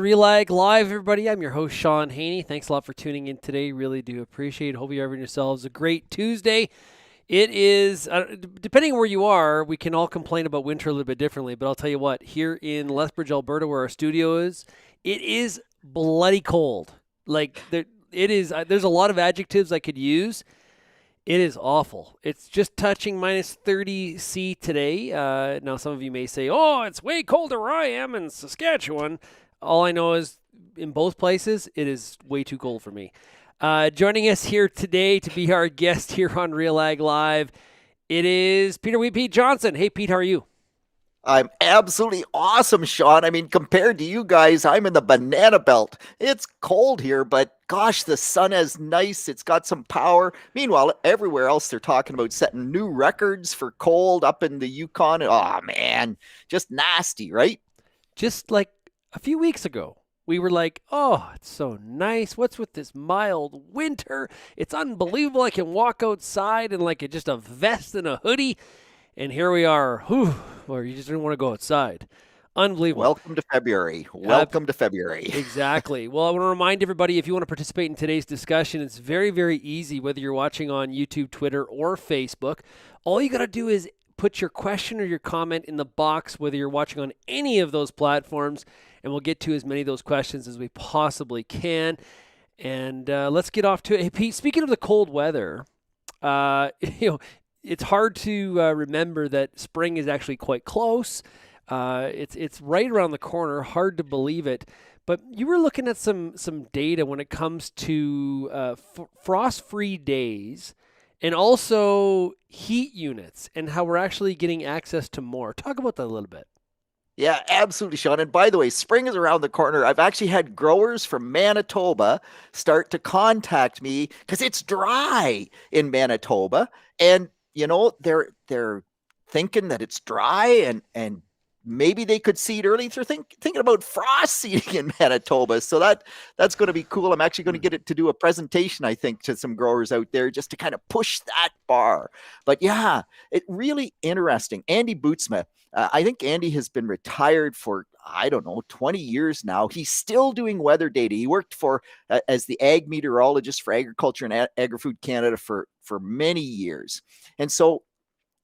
RealAg Live, everybody. I'm your host, Shaun Haney. Thanks a lot for tuning in today. Really do appreciate it. Hope you're having yourselves a great Tuesday. It is, depending on where you are, we can all complain about winter a little bit differently, but I'll tell you what, here in Lethbridge, Alberta, where our studio is, it is bloody cold. There's a lot of adjectives I could use. It is awful. It's just touching minus 30 C today. Now, some of you may say, oh, it's way colder where I am in Saskatchewan. All I know is in both places, it is way too cold for me. Joining us here today to be our guest here on RealAg Live, it is Peter Pete Johnson. Hey, Pete, how are you? I'm absolutely awesome, Shaun. I mean, compared to you guys, I'm in the banana belt. It's cold here, but gosh, the sun is nice. It's got some power. Meanwhile, everywhere else, they're talking about setting new records for cold up in the Yukon. Oh, man, just nasty, right? Just like a few weeks ago, we were like, oh, it's so nice. What's with this mild winter? It's unbelievable. I can walk outside in like just a vest and a hoodie. And here we are, where you just didn't want to go outside. Unbelievable. Welcome to February. Welcome to February. Exactly. Well, I want to remind everybody, if you want to participate in today's discussion, it's very, very easy, whether you're watching on YouTube, Twitter, or Facebook. All you got to do is put your question or your comment in the box, whether you're watching on any of those platforms, and we'll get to as many of those questions as we possibly can. And let's get off to it. Hey, Pete, speaking of the cold weather, it's hard to remember that spring is actually quite close. It's right around the corner. Hard to believe it. But you were looking at some data when it comes to frost-free days and also heat units and how we're actually getting access to more. Talk about that a little bit. Yeah, absolutely, Shaun. And by the way, spring is around the corner. I've actually had growers from Manitoba start to contact me because it's dry in Manitoba. And they're thinking that it's dry and maybe they could seed early. They're thinking about frost seeding in Manitoba. So that's going to be cool. I'm actually going to get it to do a presentation, I think, to some growers out there just to kind of push that bar. But yeah, it really interesting. Andy Bootsma, I think Andy has been retired for, I don't know, 20 years now. He's still doing weather data. He worked for as the ag meteorologist for Agriculture and Agri-Food Canada for many years. And so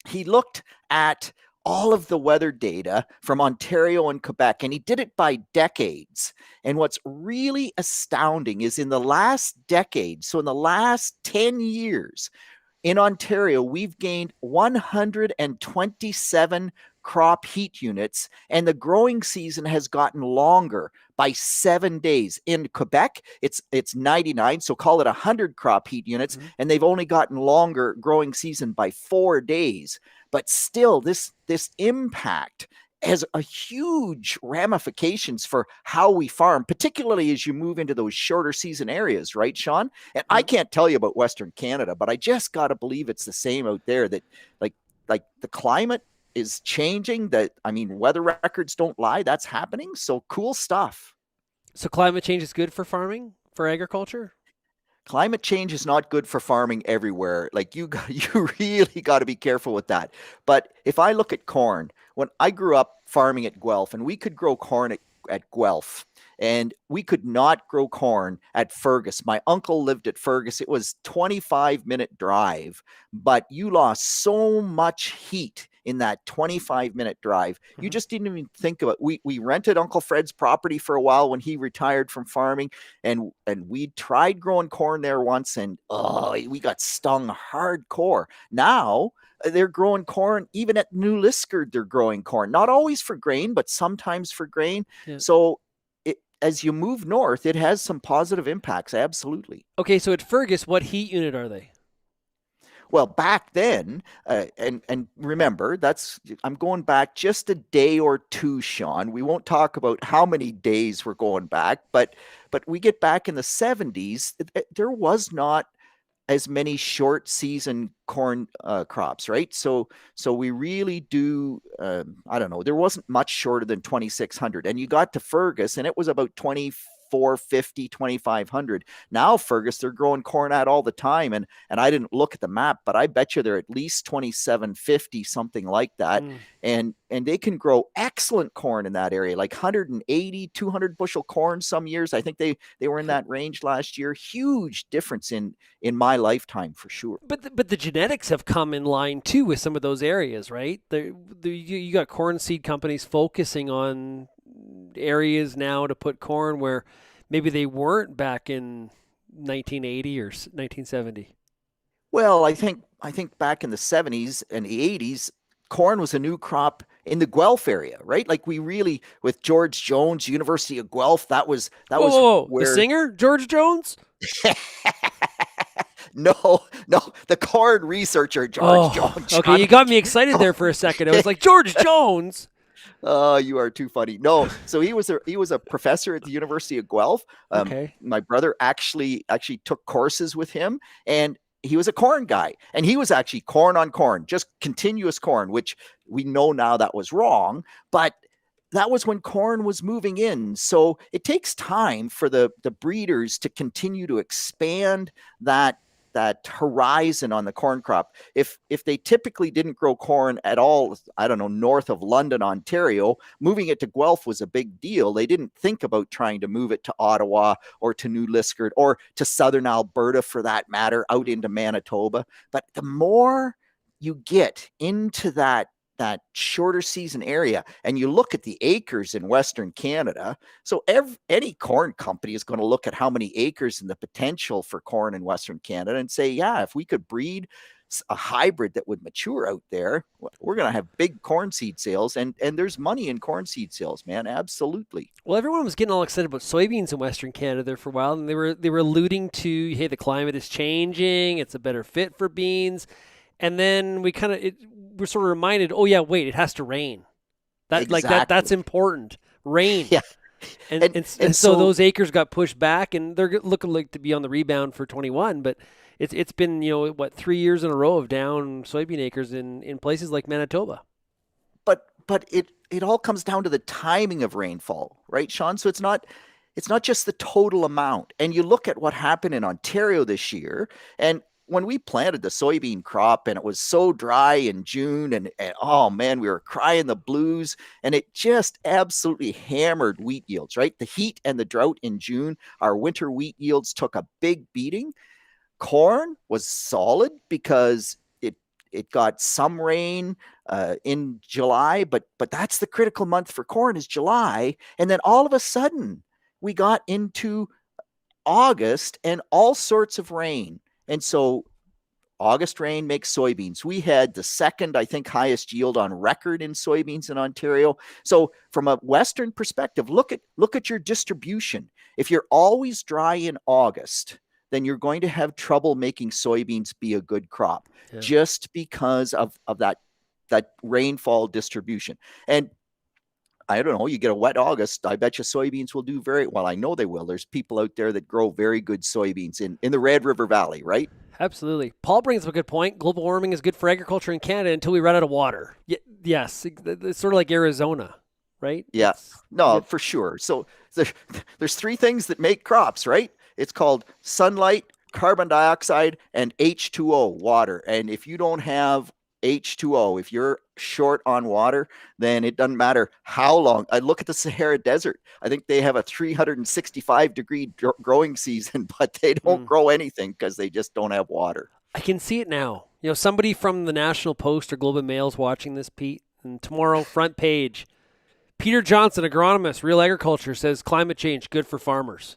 he looked at all of the weather data from Ontario and Quebec, and he did it by decades. And what's really astounding is in the last decade, so in the last 10 years, in Ontario, we've gained 127 crop heat units, and the growing season has gotten longer by 7 days. In Quebec, it's 99, so call it 100 crop heat units, and they've only gotten longer growing season by 4 days. But still, this impact has a huge ramifications for how we farm, particularly as you move into those shorter season areas, right, Shaun? And I can't tell you about Western Canada, but I just got to believe it's the same out there, that like the climate is changing. Weather records don't lie. That's happening. So cool stuff. So climate change is good for farming, for agriculture? Climate change is not good for farming everywhere. Like you really got to be careful with that. But if I look at corn, when I grew up farming at Guelph, and we could grow corn at Guelph, and we could not grow corn at Fergus. My uncle lived at Fergus. It was 25-minute drive, but you lost so much heat in that 25-minute drive. You just didn't even think about it. We rented Uncle Fred's property for a while when he retired from farming, and we tried growing corn there once, and we got stung hardcore. Now they're growing corn. Even at New Liskeard, they're growing corn. Not always for grain, but sometimes for grain. Yeah. So as you move north, it has some positive impacts. Absolutely. Okay, so at Fergus, what heat unit are they? Well, back then, and remember, I'm going back just a day or two, Shaun. We won't talk about how many days we're going back, but we get back in the 70s. There was not as many short season corn crops, right? So we really do, I don't know, there wasn't much shorter than 2,600. And you got to Fergus, and it was about 2,400 2450, 2500. Now, Fergus, they're growing corn at all the time. And I didn't look at the map, but I bet you they're at least 2750, something like that. Mm. And they can grow excellent corn in that area, like 180, 200 bushel corn some years. I think they were in that range last year. Huge difference in my lifetime for sure. But the genetics have come in line too with some of those areas, right? You got corn seed companies focusing on areas now to put corn where maybe they weren't back in 1980 or 1970. Well, I think back in the 70s and the 80s, corn was a new crop in the Guelph area, right? Like we really, with George Jones, University of Guelph, that was Whoa, whoa, whoa! The where. singer George Jones? No, the corn researcher George Oh, Jones. okay. John, You got me excited there for a second. I was like, George Jones. oh, you are too funny. No, so he was a professor at the University of Guelph. Okay. My brother actually took courses with him, and he was a corn guy, and he was actually corn on corn, just continuous corn, which we know now that was wrong, but that was when corn was moving in. So it takes time for the breeders to continue to expand that horizon on the corn crop. If they typically didn't grow corn at all, I don't know, north of London, Ontario, moving it to Guelph was a big deal. They didn't think about trying to move it to Ottawa or to New Liskeard or to southern Alberta for that matter, out into Manitoba. But the more you get into that shorter season area and you look at the acres in Western Canada, so any corn company is going to look at how many acres and the potential for corn in Western Canada and say, yeah, if we could breed a hybrid that would mature out there, we're going to have big corn seed sales. And there's money in corn seed sales, man. Absolutely. Well, everyone was getting all excited about soybeans in Western Canada there for a while, and they were alluding to, hey, the climate is changing, it's a better fit for beans. And then we're sort of reminded, oh yeah, wait, it has to rain. That's Exactly. important. Rain. Yeah. And, And and and and so so those acres got pushed back, and they're looking like to be on the rebound for 21. But it's been, 3 years in a row of down soybean acres in places like Manitoba. but it all comes down to the timing of rainfall, right, Shaun? So it's not just the total amount. And you look at what happened in Ontario this year, and when we planted the soybean crop and it was so dry in June, and oh man, we were crying the blues, and it just absolutely hammered wheat yields, right? The heat and the drought in June, our winter wheat yields took a big beating. Corn was solid because it got some rain in July, but that's the critical month for corn is July, and then all of a sudden we got into August and all sorts of rain, and so August rain makes soybeans. We had the second, I think, highest yield on record in soybeans in Ontario. So from a Western perspective, look at your distribution. If you're always dry in August, then you're going to have trouble making soybeans be a good crop Yeah. just because of that rainfall distribution. And I don't know, you get a wet August, I bet you soybeans will do very well. I know they will. There's people out there that grow very good soybeans in the Red River Valley, right? Absolutely. Paul brings up a good point. Global warming is good for agriculture in Canada until we run out of water. Yes, it's sort of like Arizona, right? Yeah. It's No, yep. for sure. So there, there's three things that make crops, right? It's called sunlight, carbon dioxide, and H2O, water. And if you don't have H2O, if you're short on water, then it doesn't matter how long. I look at the Sahara Desert. I think they have a 365-degree growing season, but they don't Mm. grow anything because they just don't have water. I can see it now. Somebody from the National Post or Globe and Mail's watching this, Pete, and tomorrow front page. Peter Johnson, agronomist, Real Agriculture, says climate change good for farmers.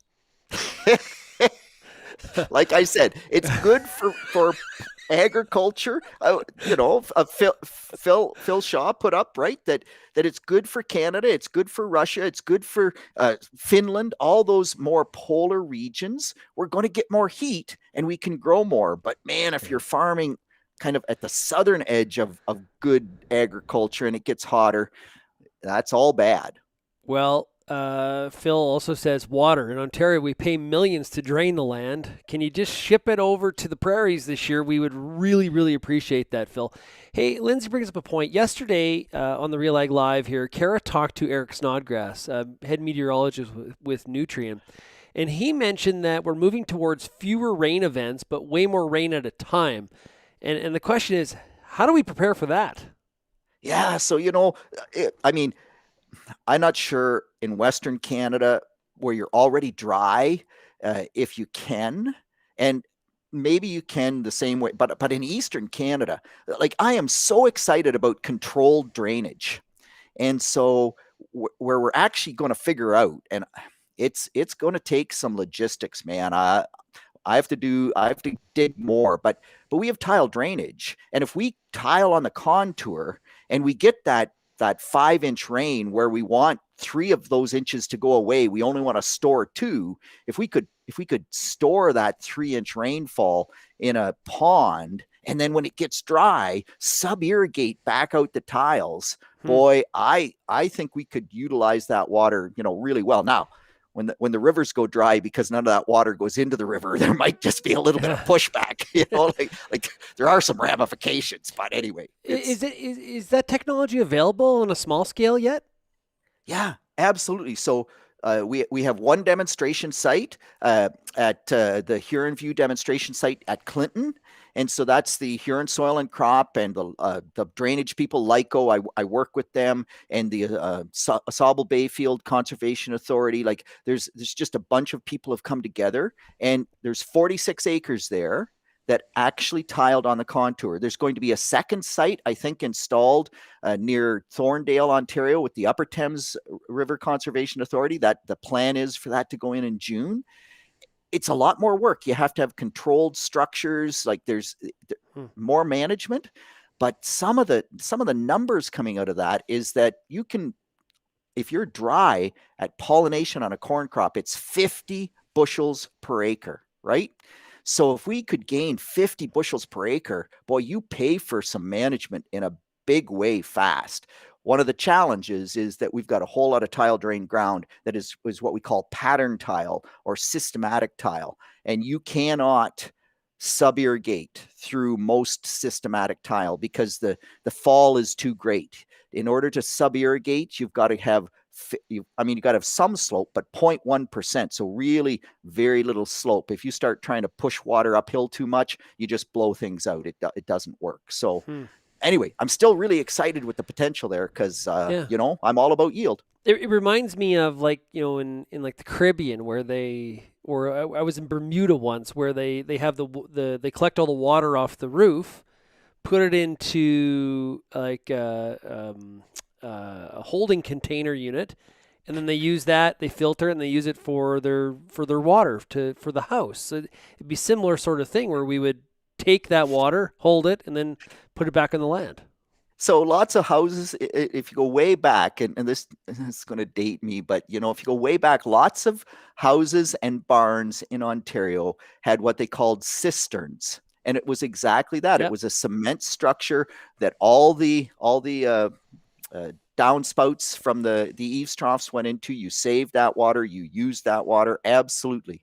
Like I said, it's good for agriculture. Phil Shaw put up right that it's good for Canada, it's good for Russia, it's good for Finland, all those more polar regions. We're going to get more heat and we can grow more. But man, if you're farming kind of at the southern edge of good agriculture and it gets hotter, that's all bad. Well, Phil also says water. In Ontario, we pay millions to drain the land. Can you just ship it over to the prairies this year? We would really, really appreciate that, Phil. Hey, Lindsay brings up a point. Yesterday on the RealAg Live here, Kara talked to Eric Snodgrass, head meteorologist with Nutrien, and he mentioned that we're moving towards fewer rain events, but way more rain at a time. And the question is, how do we prepare for that? Yeah, so I mean, I'm not sure in Western Canada where you're already dry, if you can, and maybe you can the same way, but in Eastern Canada, like I am so excited about controlled drainage, and so where we're actually going to figure out, and it's going to take some logistics, man. I have to dig more, but we have tile drainage, and if we tile on the contour and we get that 5-inch rain where we want 3 of those inches to go away, we only want to store 2. If we could store that 3-inch rainfall in a pond, and then when it gets dry, sub irrigate back out the tiles, boy, I think we could utilize that water, really well. Now, when the rivers go dry, because none of that water goes into the river, there might just be a little bit of pushback, like there are some ramifications. But anyway, is that technology available on a small scale yet? yeah, absolutely. So we have one demonstration site at the Huron View demonstration site at Clinton. And so that's the Huron Soil and Crop and the drainage people, LICO. I work with them, and the Sauble Bayfield Conservation Authority. Like there's just a bunch of people have come together, and there's 46 acres there that actually tiled on the contour. There's going to be a second site, I think, installed near Thorndale, Ontario, with the Upper Thames River Conservation Authority. That the plan is for that to go in June. It's a lot more work. You have to have controlled structures. Like there's more management, but some of the numbers coming out of that is that you can, if you're dry at pollination on a corn crop, it's 50 bushels per acre, right? So if we could gain 50 bushels per acre, boy, you pay for some management in a big way fast. One of the challenges is that we've got a whole lot of tile drained ground that is what we call pattern tile or systematic tile. And you cannot sub-irrigate through most systematic tile because the fall is too great. In order to sub-irrigate, you've got to have you've got to have some slope, but 0.1%. So really very little slope. If you start trying to push water uphill too much, you just blow things out. It doesn't work. So anyway, I'm still really excited with the potential there because, I'm all about yield. It reminds me of in like the Caribbean where I was in Bermuda once where they have they collect all the water off the roof, put it into like a holding container unit, and then they use that, they filter it, and they use it for their water for the house. So it'd be similar sort of thing where we would take that water, hold it, and then put it back on the land. So lots of houses, if you go way back, and this is going to date me, but if you go way back, lots of houses and barns in Ontario had what they called cisterns. And it was exactly that. Yep. It was a cement structure that all the downspouts from the eaves troughs went into. You saved that water, you used that water. Absolutely.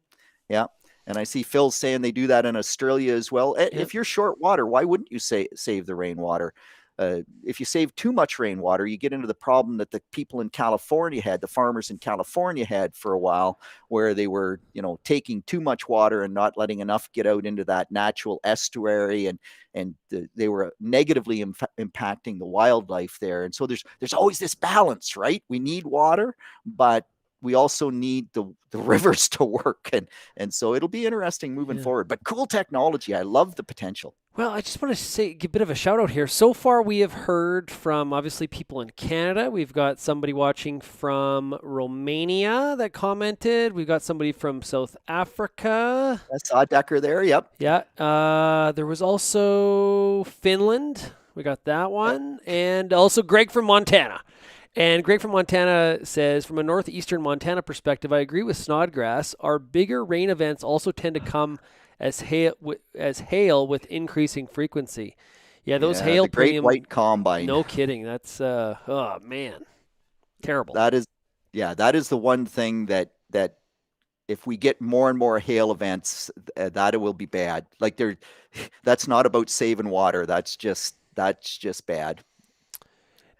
Yeah. And I see Phil saying they do that in Australia as well. Yep. If you're short water, why wouldn't you save the rainwater? If you save too much rainwater, you get into the problem that the people in California had, the farmers in California had for a while, where they were, taking too much water and not letting enough get out into that natural estuary, and they were negatively impacting the wildlife there. And so there's always this balance, right? We need water, but we also need the rivers to work, and so it'll be interesting moving forward. But cool technology, I love the potential. Well, I just want to give a bit of a shout out here. So far, we have heard from obviously people in Canada. We've got somebody watching from Romania that commented. We've got somebody from South Africa. I saw Decker there. Yep. Yeah. There was also Finland. We got that one, and also Greg from Montana. And Greg from Montana says, from a northeastern Montana perspective, I agree with Snodgrass. Our bigger rain events also tend to come as hail with increasing frequency. Yeah, those hail the Great White Combine. No kidding. That's oh man, terrible. That is Yeah, that is the one thing that if we get more and more hail events, that it will be bad. Like there, that's not about saving water. That's just bad.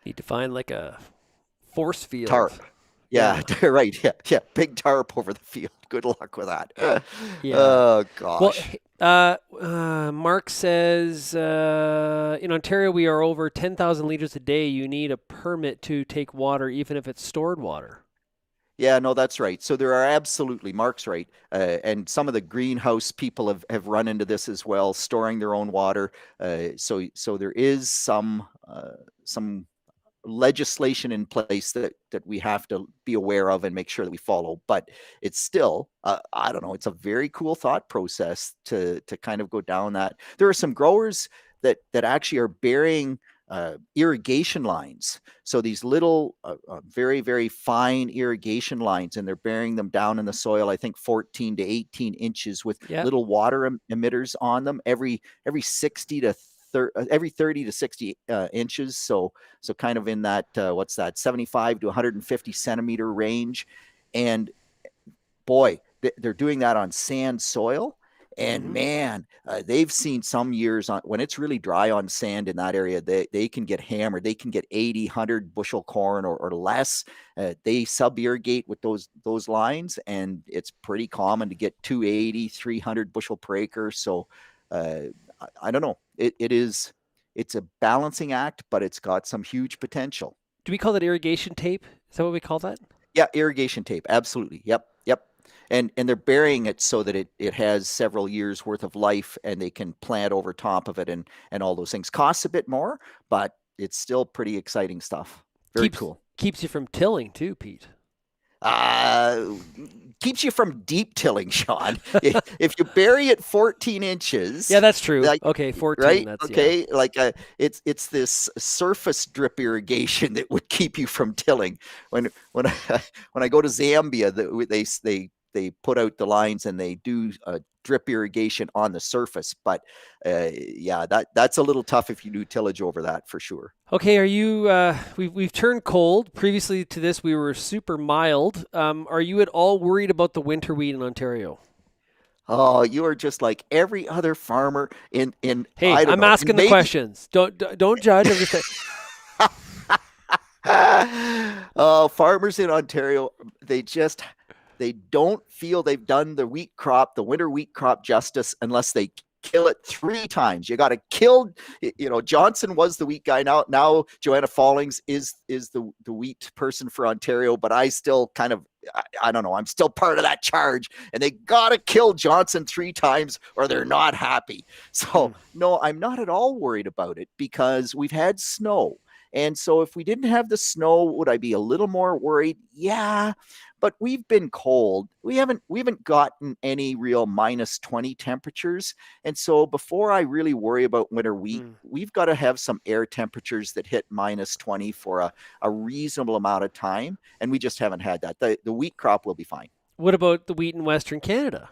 Need to find like a force field. Tarp. Yeah, Yeah. right. Yeah, yeah. Big tarp over the field. Good luck with that. Yeah. Oh Well, gosh. Mark says in Ontario we are over 10,000 liters a day. You need a permit to take water, even if it's stored water. Yeah, no, that's right. So there are absolutely, Mark's right. And some of the greenhouse people have run into this as well, storing their own water. So there is some legislation in place that we have to be aware of and make sure that we follow. But it's still, I don't know, it's a very cool thought process to kind of go down that. There are some growers that actually are burying irrigation lines. So these little, very, very fine irrigation lines, and they're burying them down in the soil. I think 14 to 18 inches with Yeah. little water emitters on them every 60 to every 30 to 60 inches. So kind of in that what's that 75 to 150 centimeter range. And boy, they're doing that on sand soil. And Mm-hmm. man, they've seen some years on when it's really dry on sand in that area, they can get hammered. They can get 80, 100 bushel corn or less. They sub irrigate with those lines, and it's pretty common to get 280, 300 bushel per acre. So I don't know. It's a balancing act, but it's got some huge potential. Do we call that irrigation tape? Is that what we call that? Yeah, irrigation tape. Absolutely. Yep. Yep. And they're burying it so that it has several years worth of life and they can plant over top of it and all those things. Costs a bit more, but it's still pretty exciting stuff. Very Keeps cool. keeps you from tilling too, Pete. Uh, Keeps you from deep tilling, Shaun. If you bury it 14 Yeah, inches, that's true. like Okay, 14. right, That's yeah. okay, like it's this surface drip irrigation that would keep you from tilling. When I, when I go to Zambia, they put out the lines and they do drip irrigation on the surface. But yeah, that's a little tough if you do tillage over that for sure. Okay, are you? We've turned cold. Previously to this, we were super mild. Are you at all worried about the winter wheat in Ontario? Oh, you are just like every other farmer in Hey, I don't I'm know, asking the maybe. questions. Don't judge. I'm just saying. Farmers in Ontario, they don't feel they've done the winter wheat crop justice unless they kill it 3 times. You got to kill, Johnson was the wheat guy. Now Joanna Fallings is the wheat person for Ontario, but I still kind of, I don't know, I'm still part of that charge, and they got to kill Johnson 3 times or they're not happy. So Hmm. no, I'm not at all worried about it because we've had snow. And so if we didn't have the snow, would I be a little more worried? Yeah, but we've been cold. We haven't gotten any real -20 temperatures. And so before I really worry about winter wheat, Hmm. we've got to have some air temperatures that hit -20 for a reasonable amount of time. And we just haven't had that. The wheat crop will be fine. What about the wheat in Western Canada?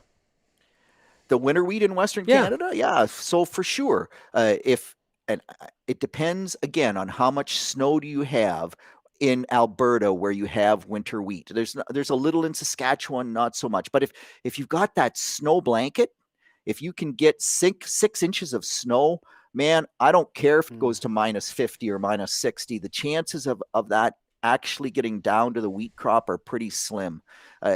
The winter wheat in Western Yeah. Canada, yeah. So for sure, if and it depends again on how much snow do you have in Alberta where you have winter wheat. There's a little in Saskatchewan, not so much. But if you've got that snow blanket, if you can get 6 inches of snow, man, I don't care if it Hmm. goes to -50 or -60. The chances of that actually getting down to the wheat crop are pretty slim.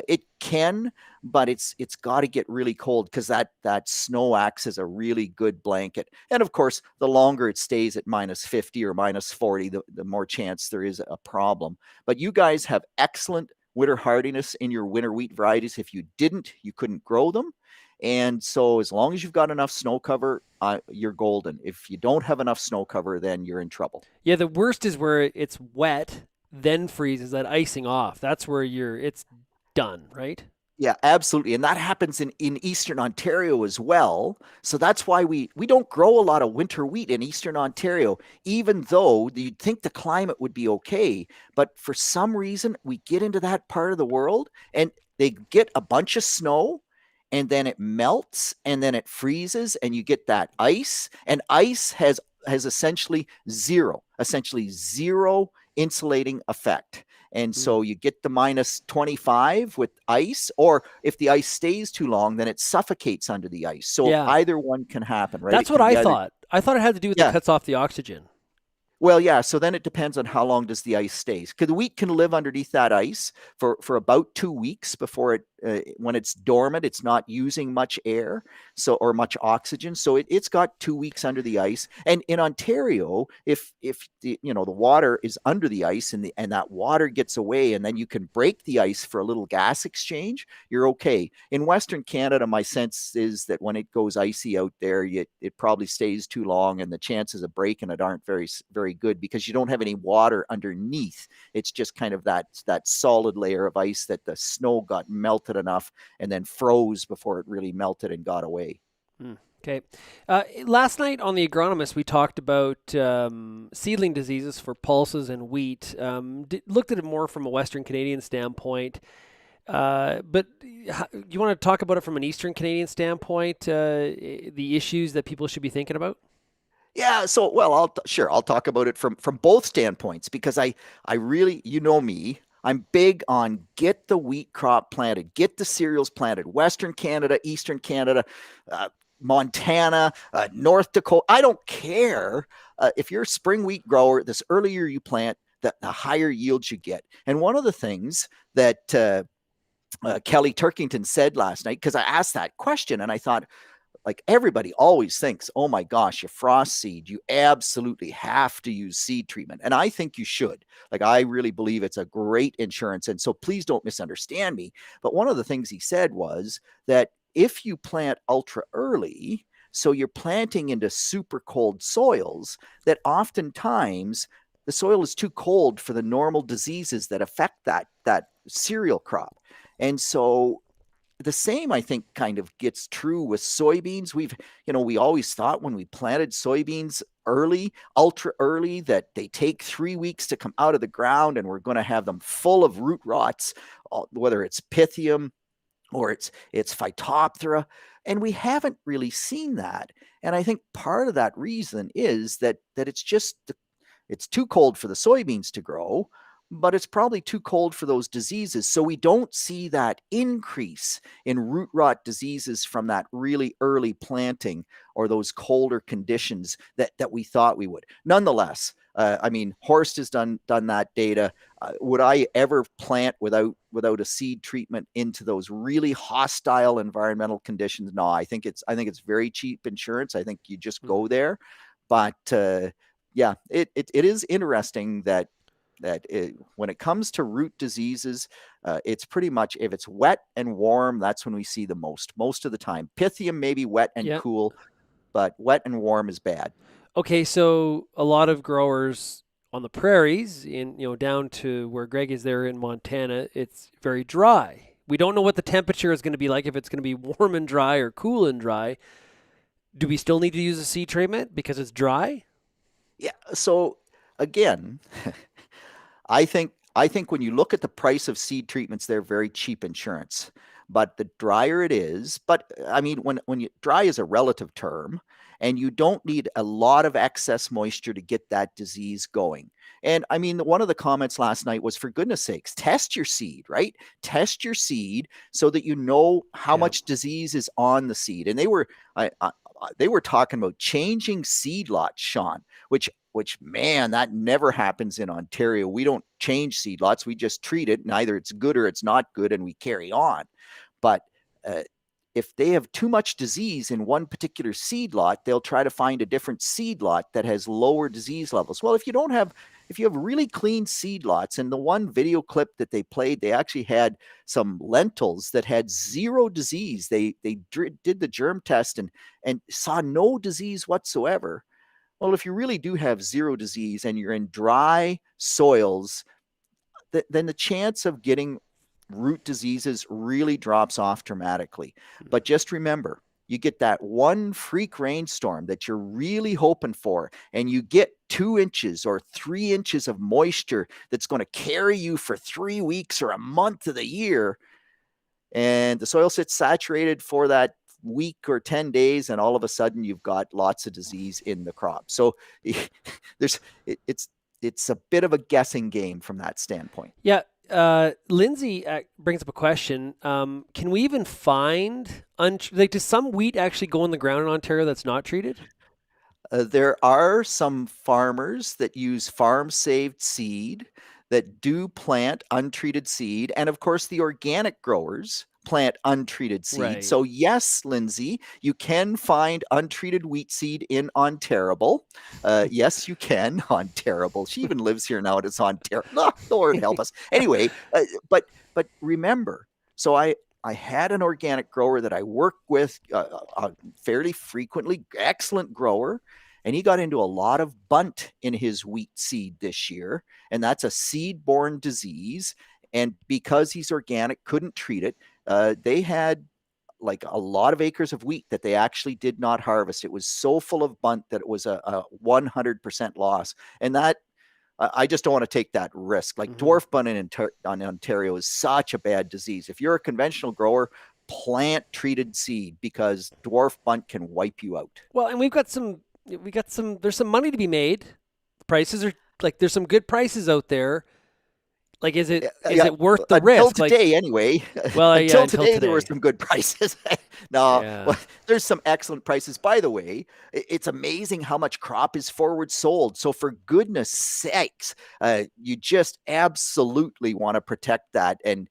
It can, but it's got to get really cold because that snow acts as a really good blanket. And of course, the longer it stays at -50 or -40, the more chance there is a problem. But you guys have excellent winter hardiness in your winter wheat varieties. If you didn't, you couldn't grow them. And so, as long as you've got enough snow cover, you're golden. If you don't have enough snow cover, then you're in trouble. Yeah, the worst is where it's wet, then freezes, that icing off. That's where it's done, right? Yeah, absolutely. And that happens in Eastern Ontario as well. So that's why we don't grow a lot of winter wheat in Eastern Ontario, even though you'd think the climate would be okay. But for some reason, we get into that part of the world and they get a bunch of snow and then it melts and then it freezes and you get that ice. And ice has essentially zero insulating effect. And Mm. so you get the minus 25 with ice, or if the ice stays too long, then it suffocates under the ice. So Yeah, either one can happen, right? that's It what can I be either, thought. I thought it had to do with it yeah. cuts off the oxygen. Well, yeah. So then it depends on how long does the ice stays. Because the wheat can live underneath that ice for about 2 weeks before it, when it's dormant, it's not using much air, so or much oxygen. So it's got 2 weeks under the ice. And in Ontario, if the the water is under the ice and that water gets away, and then you can break the ice for a little gas exchange, you're okay. In Western Canada, my sense is that when it goes icy out there, it probably stays too long, and the chances of breaking it aren't very good because you don't have any water underneath. It's just kind of that solid layer of ice that the snow got melted enough and then froze before it really melted and got away. Okay. Last night on the agronomist, we talked about seedling diseases for pulses and wheat. Looked at it more from a Western Canadian standpoint. But you want to talk about it from an Eastern Canadian standpoint, the issues that people should be thinking about? Yeah, so well, I'll talk about it from both standpoints because I really, me, I'm big on get the wheat crop planted, get the cereals planted. Western Canada, Eastern Canada, uh, Montana, North Dakota. I don't care if you're a spring wheat grower. This earlier you plant, the higher yields you get. And one of the things that Kelly Turkington said last night, because I asked that question and I thought, like everybody always thinks, oh my gosh, you frost seed, you absolutely have to use seed treatment. And I think you should. Like, I really believe it's a great insurance. And so please don't misunderstand me. But one of the things he said was that if you plant ultra early, so you're planting into super cold soils, that oftentimes the soil is too cold for the normal diseases that affect that cereal crop. And so the same, I think, kind of gets true with soybeans. We always thought when we planted soybeans early, ultra early, that they take 3 weeks to come out of the ground and we're going to have them full of root rots, whether it's Pythium or it's Phytophthora. And we haven't really seen that. And I think part of that reason is that it's too cold for the soybeans to grow, but it's probably too cold for those diseases. So we don't see that increase in root rot diseases from that really early planting or those colder conditions that we thought we would. Nonetheless, I mean, Horst has done that data. Would I ever plant without a seed treatment into those really hostile environmental conditions? No, I think it's very cheap insurance. I think you just Mm. go there, but yeah, it is interesting when it comes to root diseases, it's pretty much if it's wet and warm, that's when we see the most of the time. Pythium maybe wet and Yeah. cool, but wet and warm is bad. Okay, so a lot of growers on the prairies, down to where Greg is there in Montana, it's very dry. We don't know what the temperature is going to be like, if it's going to be warm and dry or cool and dry. Do we still need to use a seed treatment because it's dry? Yeah. So again, I think when you look at the price of seed treatments, they're very cheap insurance. But the drier it is, but I mean, dry is a relative term, and you don't need a lot of excess moisture to get that disease going. And I mean, one of the comments last night was, for goodness sakes, test your seed, right? Test your seed so that you know how Yeah. much disease is on the seed. And they were talking about changing seed lots, Shaun, which man, that never happens in Ontario. We don't change seed lots. We just treat it, and either it's good or it's not good, and we carry on. But uh, if they have too much disease in one particular seed lot, they'll try to find a different seed lot that has lower disease levels. Well, if you have really clean seed lots, and the one video clip that they played, they actually had some lentils that had zero disease. They did the germ test and saw no disease whatsoever. Well, if you really do have zero disease and you're in dry soils, then the chance of getting root diseases really drops off dramatically. But just remember, you get that one freak rainstorm that you're really hoping for, and you get 2 inches or 3 inches of moisture that's going to carry you for 3 weeks or a month of the year, and the soil sits saturated for that week or 10 days, and all of a sudden you've got lots of disease in the crop. So there's it's it's a bit of a guessing game from that standpoint. Yeah. Lindsay brings up a question. Can we even find like does some wheat actually go in the ground in Ontario that's not treated? There are some farmers that use farm saved seed that do plant untreated seed. And of course, the organic growers plant untreated seed. Right. So, yes, Lindsay, you can find untreated wheat seed in Ontario. Yes, you can. Ontario. She even lives here now. It's Ontario. Oh, Lord help us. Anyway, but remember, so I had an organic grower that I worked with fairly frequently, excellent grower, and he got into a lot of bunt in his wheat seed this year, and that's a seed-borne disease. And because he's organic, couldn't treat it. They had like a lot of acres of wheat that they actually did not harvest. It was so full of bunt that it was a 100% loss, and that I just don't want to take that risk. Like Hmm. dwarf bunt in Ontario is such a bad disease. If you're a conventional grower, plant treated seed because dwarf bunt can wipe you out. Well, and we got some there's some money to be made. The prices are like there's some good prices out there. Like is it is Yeah, it worth the until risk? Like today, anyway. well, yeah, Until until today, there were today. some good prices. No, Yeah. well, there's some excellent prices. By the way, it's amazing how much crop is forward sold. So, for goodness sakes, you just absolutely want to protect that. And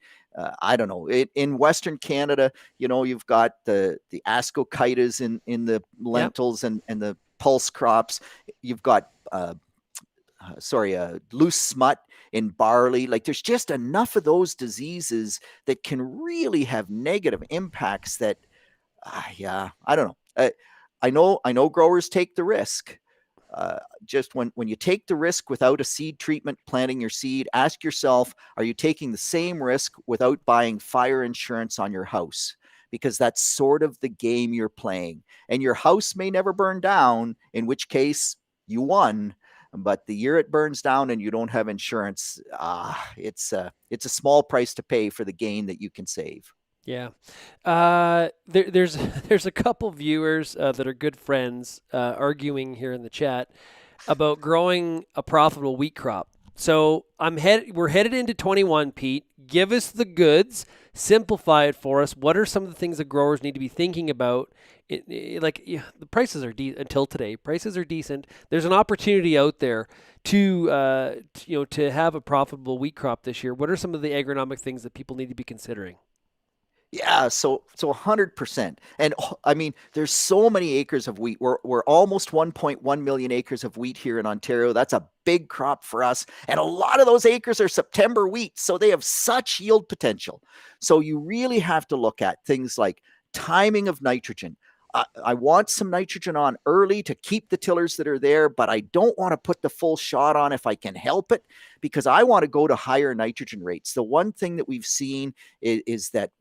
I don't know. In Western Canada, you've got the ascochytas in the Yep. lentils and the pulse crops. You've got loose smut in barley. Like there's just enough of those diseases that can really have negative impacts that, yeah, I don't know. I know growers take the risk. Just when you take the risk without a seed treatment, planting your seed, ask yourself, are you taking the same risk without buying fire insurance on your house? Because that's sort of the game you're playing. And your house may never burn down, in which case you won. But the year it burns down and you don't have insurance, it's a small price to pay for the gain that you can save. Yeah. There's there's a couple viewers that are good friends arguing here in the chat about growing a profitable wheat crop. So we're headed into 21, Pete. Give us the goods, simplify it for us. What are some of the things that growers need to be thinking about? The prices are until today. Prices are decent. There's an opportunity out there to have a profitable wheat crop this year. What are some of the agronomic things that people need to be considering? Yeah, so 100%. And I mean, there's so many acres of wheat. We're almost 1.1 million acres of wheat here in Ontario. That's a big crop for us. And a lot of those acres are September wheat, so they have such yield potential. So you really have to look at things like timing of nitrogen. I want some nitrogen on early to keep the tillers that are there, but I don't want to put the full shot on if I can help it because I want to go to higher nitrogen rates. The one thing that we've seen is that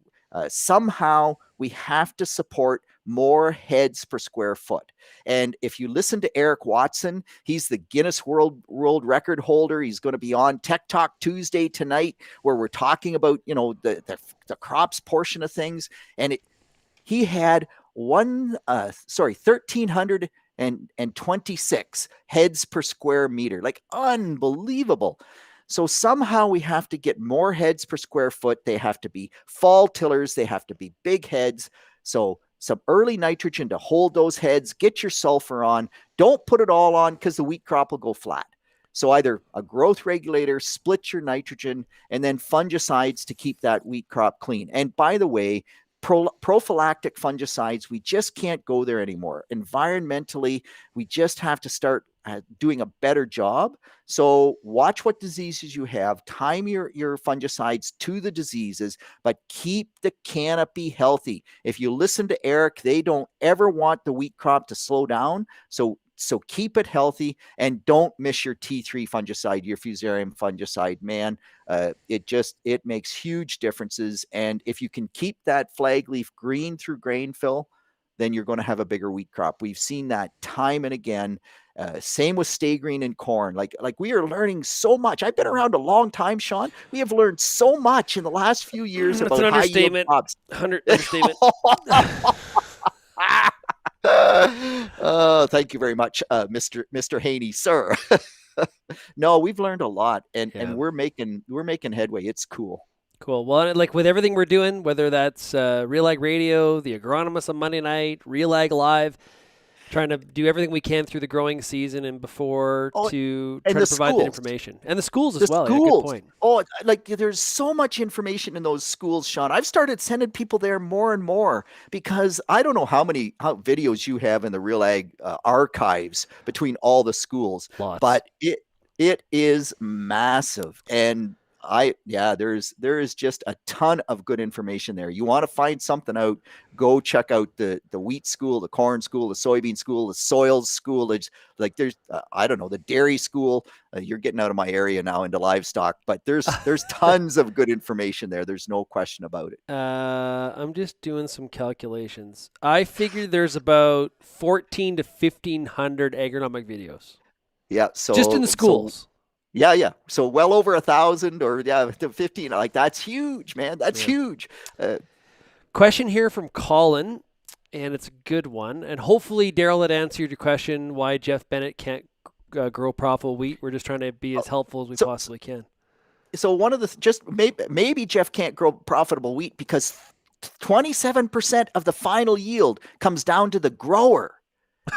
somehow we have to support more heads per square foot. And if you listen to Eric Watson, he's the Guinness World Record holder. He's going to be on Tech Talk Tuesday tonight, where we're talking about the crops portion of things. And he had 1,326 heads per square meter, like unbelievable. So somehow we have to get more heads per square foot. They have to be fall tillers. They have to be big heads. So some early nitrogen to hold those heads. Get your sulfur on. Don't put it all on because the wheat crop will go flat. So either a growth regulator, split your nitrogen, and then fungicides to keep that wheat crop clean. And by the way, prophylactic fungicides, we just can't go there anymore. Environmentally, we just have to start doing a better job. So watch what diseases you have, time your fungicides to the diseases, but keep the canopy healthy. If you listen to Eric, they don't ever want the wheat crop to slow down. So keep it healthy and don't miss your T3 fungicide, your fusarium fungicide, man. It makes huge differences. And if you can keep that flag leaf green through grain fill, then you're going to have a bigger wheat crop. We've seen that time and again. Same with stay green and corn. Like we are learning so much. I've been around a long time, Shaun. We have learned so much in the last few years That's an about high yield understatement. crops. Understatement. Oh, thank you very much, Mr. Haney, sir. No, we've learned a lot, and Yeah. we're making headway. It's cool. Cool. Well, like with everything we're doing, whether that's RealAg Radio, the Agronomist on Monday night, RealAg Live, trying to do everything we can through the growing season and before Oh, to and try the to provide that schools. information. And the schools as The well. Yeah, good schools. point. Oh, like there's so much information in those schools, Sean. I've started sending people there more and more because I don't know how videos you have in the Real Ag archives between all the schools, Lots. but it is massive. And there is just a ton of good information there. You want to find something out, go check out the wheat school, the corn school, the soybean school, the soils school. It's like there's I don't know, the dairy school. You're getting out of my area now into livestock, but there's tons of good information there. There's no question about it. I'm just doing some calculations. I figured there's about 14 to 1500 agronomic videos Yeah, just in the so schools. yeah. So well over 1,000 or to 15. Like that's huge, man. That's Yeah. huge. Uh, Question here from Colin, and it's a good one. And hopefully, Daryl had answered your question why Jeff Bennett can't grow profitable wheat. We're just trying to be as helpful as we so possibly can. so one of the just maybe Jeff can't grow profitable wheat because 27% of the final yield comes down to the grower.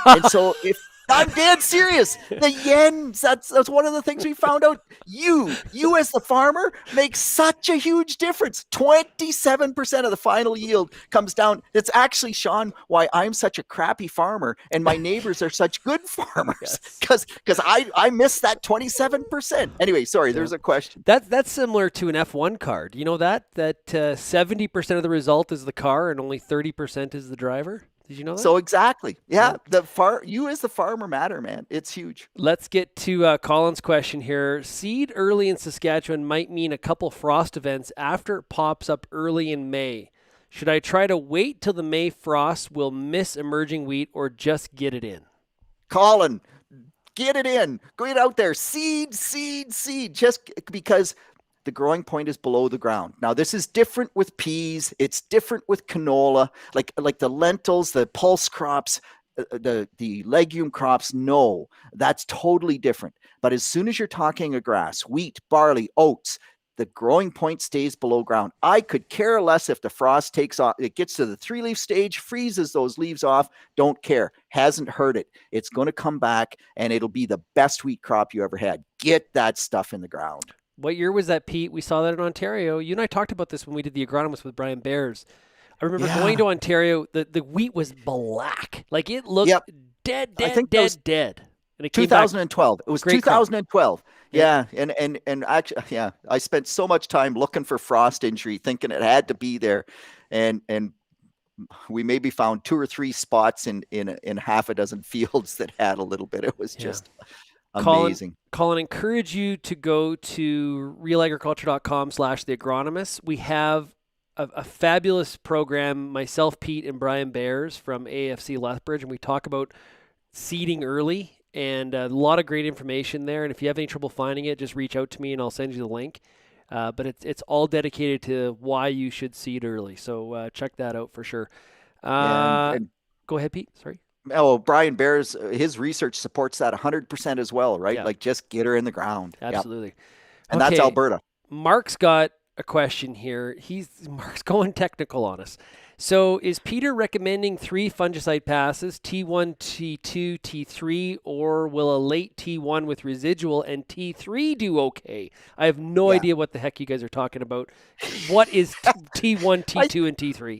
And so if I'm dead serious, the yens, that's one of the things we found out. You as the farmer makes such a huge difference. 27% of the final yield comes down. It's actually, Sean, why I'm such a crappy farmer and my neighbors are such good farmers. Yes. Because I miss that 27%. Anyway, sorry, Yeah. there's a question. That's similar to an F1 card. You know that 70% of the result is the car and only 30% is the driver. Did you know that? So exactly. Yeah. Yeah, you as the farmer matter, man. It's huge. Let's get to Colin's question here. Seed early in Saskatchewan might mean a couple frost events after it pops up early in May. Should I try to wait till the May frost will miss emerging wheat or just get it in? Colin, get it in. Get out there. Seed, seed, seed. Just because the growing point is below the ground. Now, this is different with peas. It's different with canola, like the lentils, the pulse crops, the legume crops. No, that's totally different. But as soon as you're talking a grass, wheat, barley, oats, the growing point stays below ground. I could care less if the frost takes off. It gets to the 3-leaf stage, freezes those leaves off. Don't care. Hasn't hurt it. It's going to come back and it'll be the best wheat crop you ever had. Get that stuff in the ground. What year was that, Pete? We saw that in Ontario. You and I talked about this when we did the agronomist with Brian Bears. I remember going to Ontario. The wheat was black. Like it looked dead. I think dead. And it came 2012. It was Great 2012. crop. Yeah, and actually, yeah, I spent so much time looking for frost injury, thinking it had to be there, and we maybe found 2 or 3 spots in half a dozen fields that had a little bit. It was just amazing. Colin, encourage you to go to realagriculture.com/the agronomist. We have a fabulous program, myself, Pete, and Brian Bears from AFC Lethbridge, and we talk about seeding early and a lot of great information there. And if you have any trouble finding it, just reach out to me and I'll send you the link. But it's all dedicated to why you should seed early. So check that out for sure. And Go ahead, Pete. Sorry. Oh, Brian Bears, his research supports that 100% as well, right? Yeah. Like just get her in the ground. Absolutely. Yep. And that's Alberta. Mark's got a question here. Mark's going technical on us. So is Peter recommending 3 fungicide passes, T1, T2, T3, or will a late T1 with residual and T3 do okay? I have no idea what the heck you guys are talking about. What is T1, T2, and T3?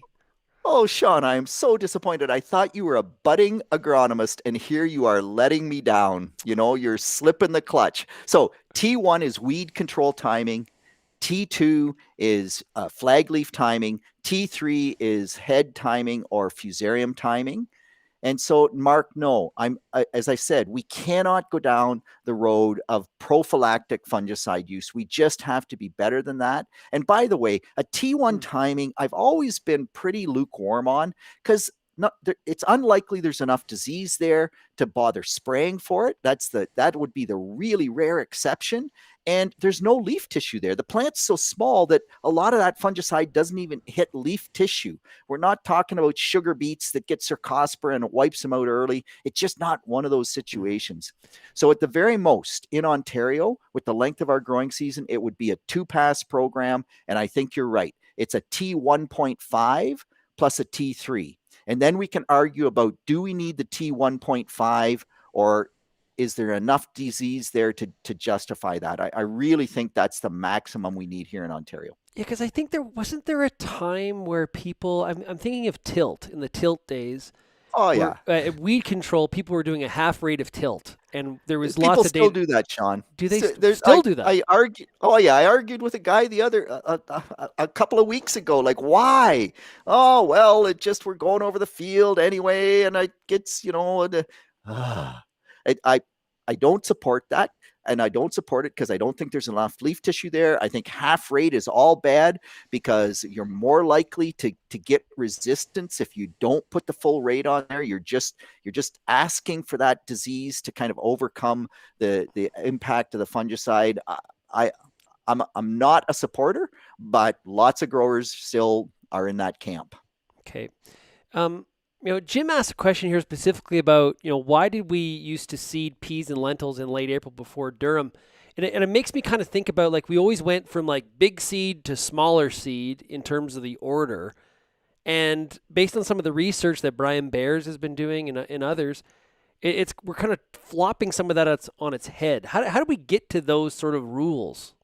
Oh, Shaun, I am so disappointed. I thought you were a budding agronomist, and here you are letting me down. You know, you're slipping the clutch. So T1 is weed control timing. T2 is flag leaf timing. T3 is head timing or fusarium timing. And so, Mark, no, as I said, we cannot go down the road of prophylactic fungicide use. We just have to be better than that. And by the way, a T1 timing, I've always been pretty lukewarm on because not there, it's unlikely there's enough disease there to bother spraying for it. That would be the really rare exception. And there's no leaf tissue there. The plant's so small that a lot of that fungicide doesn't even hit leaf tissue. We're not talking about sugar beets that get cercospora and it wipes them out early. It's just not one of those situations. So at the very most in Ontario, with the length of our growing season, it would be a 2-pass program. And I think you're right. It's a T1.5 plus a T3. And then we can argue about, do we need the T1.5, or is there enough disease there to justify that? I really think that's the maximum we need here in Ontario. Yeah, because I think there a time where people, I'm thinking of tilt in the tilt days, Oh, where yeah. weed control, people were doing a half rate of tilt, and there was People lots of still data. do that, Shaun. Do they There's still do that? I argued. Oh yeah, I argued with a guy the other a couple of weeks ago. Like, why? Oh well, it just we're going over the field anyway, and I gets uh, I, I I don't support that, and I don't support it because I don't think there's enough leaf tissue there. I think half rate is all bad because you're more likely to get resistance if you don't put the full rate on there. You're just asking for that disease to kind of overcome the impact of the fungicide. I I'm not a supporter, but lots of growers still are in that camp. Okay. Jim asked a question here specifically about, why did we used to seed peas and lentils in late April before durum? And it makes me kind of think about, like, we always went from like big seed to smaller seed in terms of the order. And based on some of the research that Brian Bears has been doing and others, we're kind of flopping some of that on its head. How do we get to those sort of rules?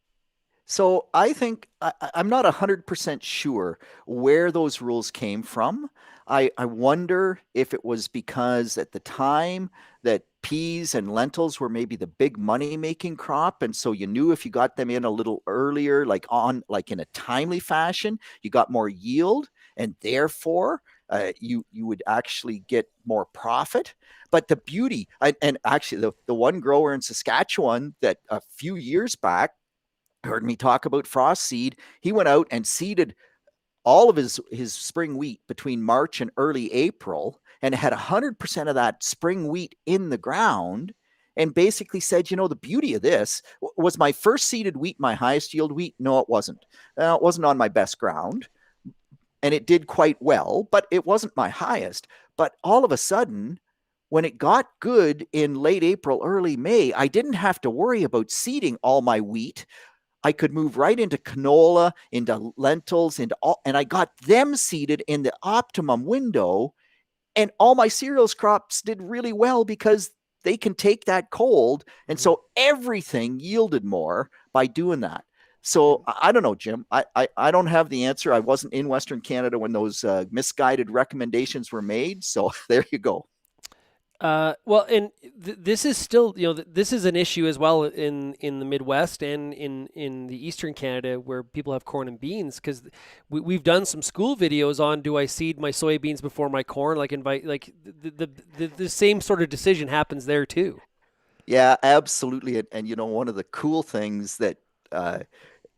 So I think I'm not 100% sure where those rules came from. I wonder if it was because at the time that peas and lentils were maybe the big money making crop. And so you knew if you got them in a little earlier, like in a timely fashion, you got more yield, and therefore you would actually get more profit. But the beauty, and actually the one grower in Saskatchewan that a few years back heard me talk about frost seed. He went out and seeded all of his spring wheat between March and early April, and had 100% of that spring wheat in the ground, and basically said, the beauty of this was, my first seeded wheat my highest yield wheat? No, it wasn't. It wasn't on my best ground, and it did quite well, but it wasn't my highest. But all of a sudden, when it got good in late April, early May, I didn't have to worry about seeding all my wheat. I could move right into canola, into lentils, and I got them seeded in the optimum window. And all my cereals crops did really well because they can take that cold. And Mhm. so everything yielded more by doing that. So I don't know, Jim. I don't have the answer. I wasn't in Western Canada when those misguided recommendations were made. So there you go. Well, and this is still, this is an issue as well in the Midwest and in the Eastern Canada where people have corn and beans, because we've done some school videos on, do I seed my soybeans before my corn? Like, invite, like the same sort of decision happens there too. Yeah, absolutely. And one of the cool things that uh,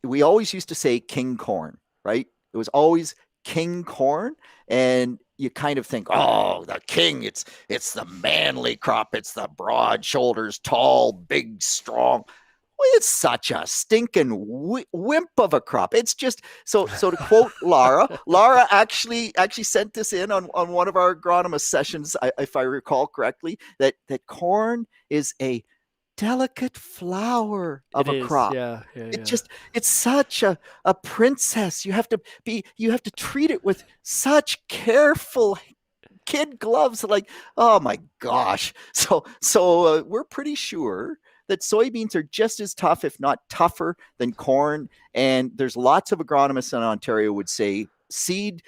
we always used to say king corn, right? It was always king corn. And you kind of think, oh, the king, it's the manly crop, it's the broad shoulders, tall, big, strong. Well, it's such a stinking wimp of a crop. It's just so to quote Laura actually sent this in on one of our agronomist sessions, if I recall correctly, that corn is a delicate flower It of a is, crop. yeah, yeah, It yeah. just it's such a princess. You have to treat it with such careful kid gloves. Like, oh my gosh. So we're pretty sure that soybeans are just as tough, if not tougher, than corn. And there's lots of agronomists in Ontario would say seed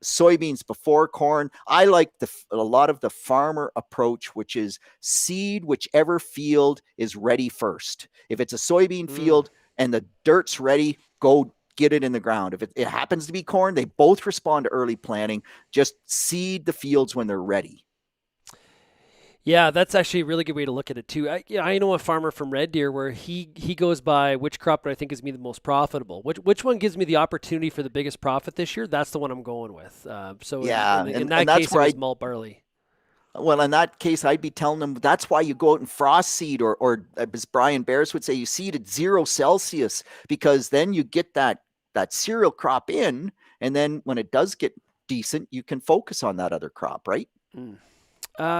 soybeans before corn. I like a lot of the farmer approach, which is seed whichever field is ready first. If it's a soybean Mm. field and the dirt's ready, go get it in the ground. If it happens to be corn, they both respond to early planting. Just seed the fields when they're ready. Yeah, that's actually a really good way to look at it too. I know a farmer from Red Deer where he goes by which crop do I think is me the most profitable. Which one gives me the opportunity for the biggest profit this year? That's the one I'm going with. So Yeah, in and that that's case, it where was I malt barley. well, in that case, I'd be telling them that's why you go out and frost seed, or as Brian Bears would say, you seed at 0 Celsius, because then you get that cereal crop in, and then when it does get decent, you can focus on that other crop, right? Mm.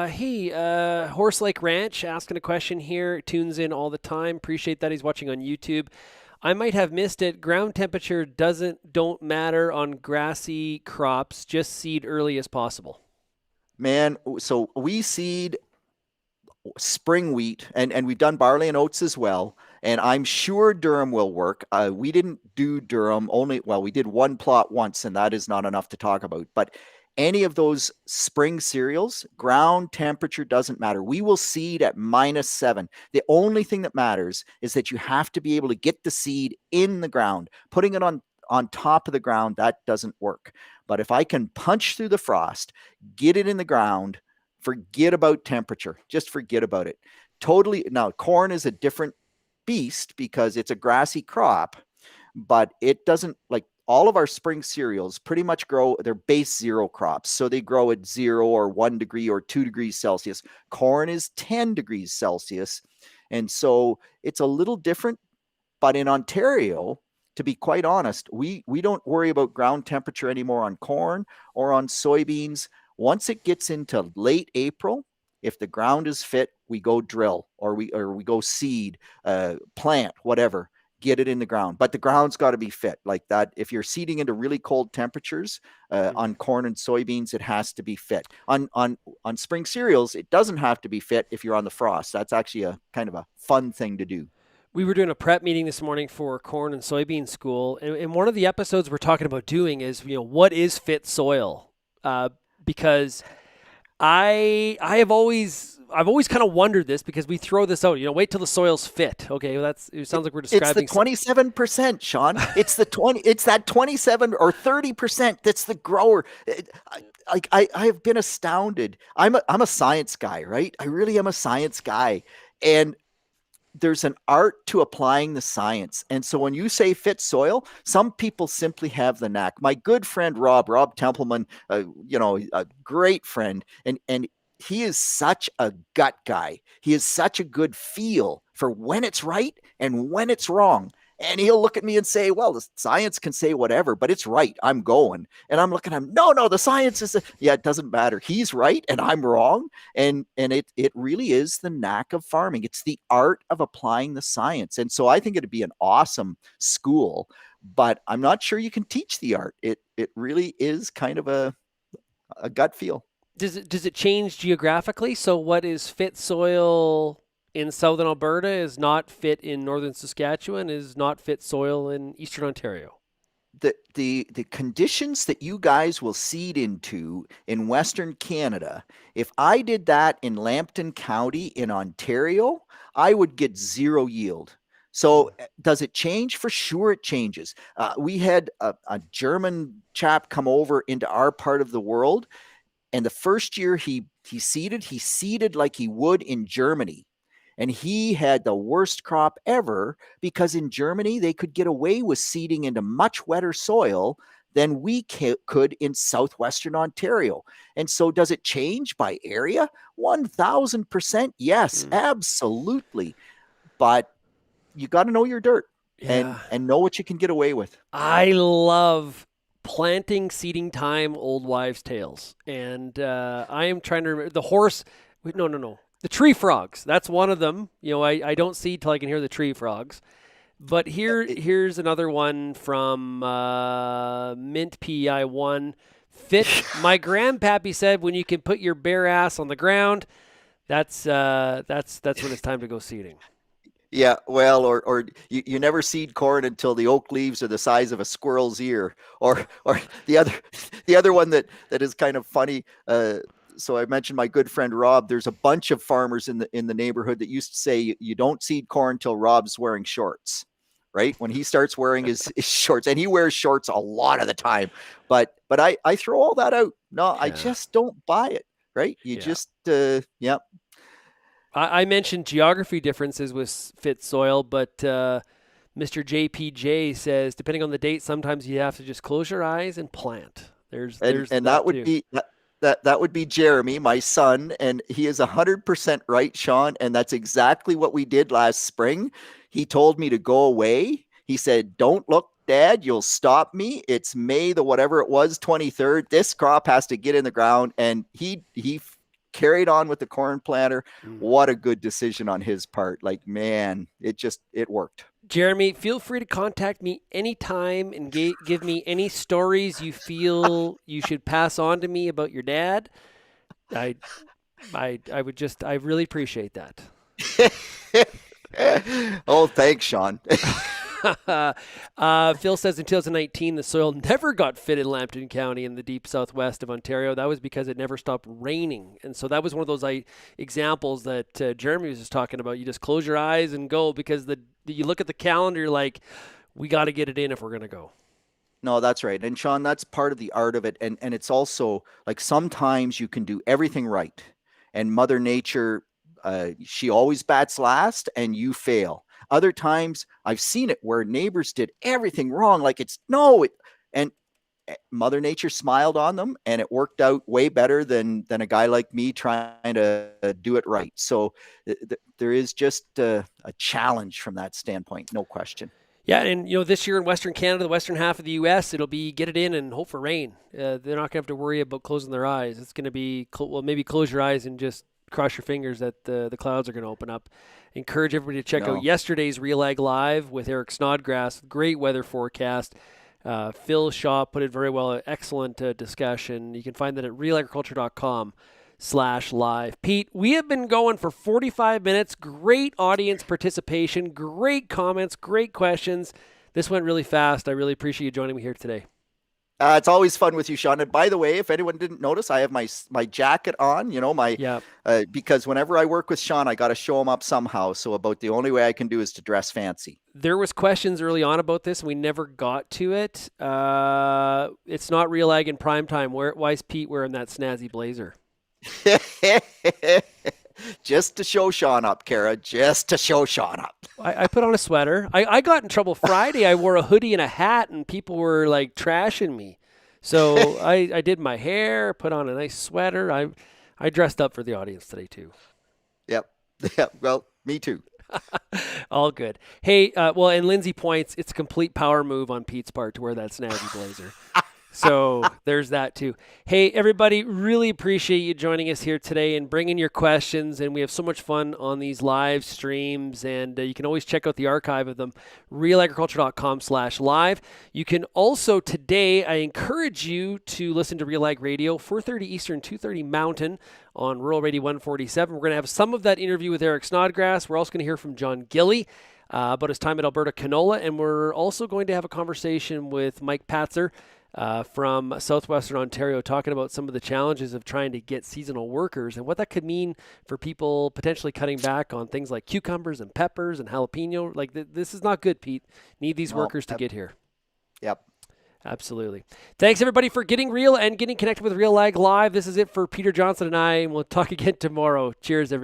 Hey, Horse Lake Ranch asking a question here. Tunes in all the time. Appreciate that. He's watching on YouTube. I might have missed it. Ground temperature don't matter on grassy crops. Just seed early as possible. Man, so we seed spring wheat, and we've done barley and oats as well. And I'm sure durum will work. We didn't do durum only, well, we did one plot once, and that is not enough to talk about. But any of those spring cereals, ground temperature doesn't matter. We will seed at -7. The only thing that matters is that you have to be able to get the seed in the ground. Putting it on top of the ground, that doesn't work. But if I can punch through the frost, get it in the ground, forget about temperature. Just forget about it. Totally. Now, corn is a different beast because it's a grassy crop, but it doesn't, like, all of our spring cereals pretty much grow, they're base zero crops. So they grow at 0 or 1 degree or 2 degrees Celsius. Corn is 10 degrees Celsius. And so it's a little different. But in Ontario, to be quite honest, we don't worry about ground temperature anymore on corn or on soybeans. Once it gets into late April, if the ground is fit, we go drill, or we go seed, plant, whatever, get it in the ground. But the ground's got to be fit like that. If you're seeding into really cold temperatures Mm. on corn and soybeans, it has to be fit. On spring cereals, it doesn't have to be fit if you're on the frost. That's actually a kind of a fun thing to do. We were doing a prep meeting this morning for corn and soybean school, and one of the episodes we're talking about doing is, what is fit soil? Because I've always kind of wondered this, because we throw this out. Wait till the soil's fit. Okay, well, it sounds like we're It's the describing. 27%, Shaun. It's that 27 or 30% that's the grower. I have been astounded. I'm a science guy, right? I really am a science guy. And there's an art to applying the science. And so when you say fit soil, some people simply have the knack. My good friend Rob Templeman, a great friend, and he is such a gut guy. He is such a good feel for when it's right and when it's wrong. And he'll look at me and say, well, the science can say whatever, but it's right. I'm going. And I'm looking at him, no, the science is, yeah, it doesn't matter. He's right and I'm wrong. And it really is the knack of farming. It's the art of applying the science. And so I think it'd be an awesome school, but I'm not sure you can teach the art. It really is kind of a gut feel. Does it change geographically? So what is fit soil in southern Alberta is not fit in northern Saskatchewan, is not fit soil in eastern Ontario. The conditions that you guys will seed into in Western Canada, if I did that in Lambton County in Ontario, I would get zero yield. So does it change? For sure, it changes. We had a German chap come over into our part of the world, and the first year he seeded like he would in Germany. And he had the worst crop ever because in Germany they could get away with seeding into much wetter soil than we could in southwestern Ontario. And so does it change by area? 1000%. Yes, Mm. absolutely. But you got to know your dirt Yeah. and know what you can get away with. I love planting seeding time old wives' tales. And I am trying to remember the horse. Wait, no, no, no. The tree frogs. That's one of them. I don't seed till I can hear the tree frogs. But here's another one from Mint PI1. Fit. My grandpappy said when you can put your bare ass on the ground, that's when it's time to go seeding. Yeah, well, or you never seed corn until the oak leaves are the size of a squirrel's ear, or the other one that is kind of funny. So I mentioned my good friend Rob. There's a bunch of farmers in the neighborhood that used to say you don't seed corn until Rob's wearing shorts, right? When he starts wearing his shorts, and he wears shorts a lot of the time. But I throw all that out. No, I Yeah. just don't buy it. Right? You Yeah. just yeah. I mentioned geography differences with fit soil, but Mr. JPJ says depending on the date, sometimes you have to just close your eyes and plant. There's And that that would too. be that would be Jeremy, my son, and he is 100% right, Shaun. And that's exactly what we did last spring. He told me to go away. He said, "Don't look, Dad. You'll stop me. It's May the whatever it was, 23rd. This crop has to get in the ground." And he carried on with the corn planter. Mm. What a good decision on his part. Like, man, it worked. Jeremy, feel free to contact me anytime and give me any stories you feel you should pass on to me about your dad. I I really appreciate that. Oh, thanks, Shaun. Phil says in 2019 the soil never got fit in Lambton County in the deep southwest of Ontario. That was because it never stopped raining, and so that was one of those examples that Jeremy was just talking about. You just close your eyes and go because you look at the calendar, you're like, we got to get it in if we're gonna go. No, that's right. And Shaun, that's part of the art of it. And it's also like sometimes you can do everything right. And Mother Nature, she always bats last and you fail. Other times I've seen it where neighbors did everything wrong. Like it's no, it, and Mother Nature smiled on them and it worked out way better than a guy like me trying to do it right. So there is just a challenge from that standpoint, no question. Yeah, and this year in Western Canada, the western half of the U.S., it'll be get it in and hope for rain. They're not gonna have to worry about closing their eyes. It's gonna be well, maybe close your eyes and just cross your fingers that the clouds are gonna open up. Encourage everybody to check out No. yesterday's RealAg Live with Eric Snodgrass. Great weather forecast. Phil Shaw put it very well. Excellent discussion. You can find that at realagriculture.com/live. Pete, we have been going for 45 minutes. Great audience participation, great comments, great questions. This went really fast. I really appreciate you joining me here today. It's always fun with you, Shaun. And by the way, if anyone didn't notice, I have my jacket on. Yeah. Because whenever I work with Shaun, I got to show him up somehow. So about the only way I can do is to dress fancy. There was questions early on about this, and we never got to it. It's not Real Ag in prime time. Why is Pete wearing that snazzy blazer? Just to show Shaun up, Kara. Just to show Shaun up. I put on a sweater. I got in trouble Friday. I wore a hoodie and a hat, and people were like trashing me. So I did my hair, put on a nice sweater. I dressed up for the audience today too. Yep. Yep. Well, me too. All good. Hey, well, and Lindsay points, it's a complete power move on Pete's part to wear that snazzy blazer. So there's that too. Hey, everybody, really appreciate you joining us here today and bringing your questions. And we have so much fun on these live streams. And you can always check out the archive of them, realagriculture.com/live. You can also today, I encourage you to listen to Real Ag Radio, 4:30 Eastern, 2:30 Mountain on Rural Radio 147. We're going to have some of that interview with Eric Snodgrass. We're also going to hear from John Gilly about his time at Alberta Canola. And we're also going to have a conversation with Mike Patzer from southwestern Ontario, talking about some of the challenges of trying to get seasonal workers and what that could mean for people potentially cutting back on things like cucumbers and peppers and jalapeno. Like this is not good, Pete. Need these workers to get here. Yep. Absolutely. Thanks, everybody, for getting real and getting connected with Real Ag Live. This is it for Peter Johnson and I, and we'll talk again tomorrow. Cheers, everybody.